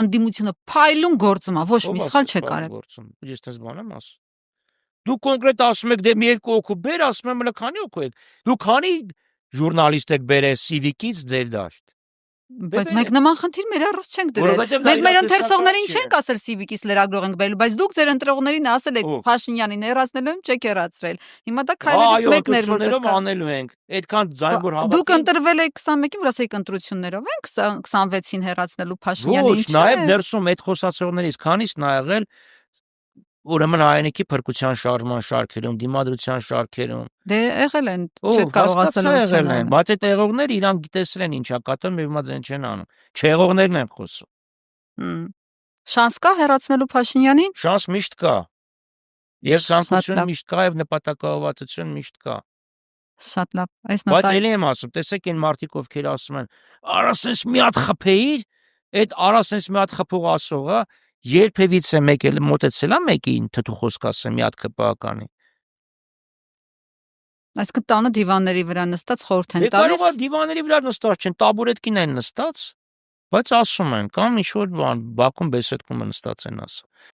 ընդդիմությունը փայլուն գործում է, ոչ մի սխալ չեք արել։ Ես դες բան եմ ասում։ Դու կոնկրետ ասում եք դե մի երկու օկու բեր, ասում եմ հələ քանի օկու եք։ Դու քանի ժուրնալիստ եք բերել Civic-ից ձեր դաշտ։ Բայց մենք նման խնդիր մեր առած չենք դրել։ Մենք մեր ընթերցողներին չենք ասել Civic-ից լրագրող ենք բերել, բայց դուք ձեր ընտրողներին ասել եք Փաշինյանին հեռացնելու եմ, չեք հեռացրել։ Հիմա դա քայլերից մեկն էր, որ պետք է անելու ենք։ Այդքան ձայն որ հավատում։ Դուք ընտրվել եք 21-ին, որ ասեիք ընտրություններով են 26-ին հեռացնելու Փաշինյանին։ Ոչ, նաև ներսում այդ խոսացողներից քանիսն ա եղել ուրեմն հայրենիքի փրկության շարժման շարքերում, դիմադրության շարքերում։ Դե եղել են, չեք կարող ասել եղել են, բայց այդ եղողները իրանք գիտեսել են ինչա կատարում եւ հիմա ձեն չեն անում։ Չեղողներն են խոսում։ Շանս կա հեռացնելու Փաշինյանին։ Շանս միշտ կա։ Եվ ցանկություն միշտ կա եւ նպատակաուհատություն միշտ կա։ Շատ լավ։ Այս Բայց ելի եմ ասում, տեսեք այն մարդիկ ովքեր ասում են, արա սենց մի հատ խփեիր, այդ արա սենց մի հատ խփող ասողը երբևիցե մեկ էլ մոտեցել է մեկին թթու խոսք ասեմ մի հատ քպականի։ Այսինքն տանը դիվանների վրա նստած խորհուրդ են տալիս։ Դե կարող է դիվանների վրա նստած չեն, տաբուրետկին են նստած, բայց ասում են կամ ինչ որ բան Բաքում բեսեդքում են նստած են ասում։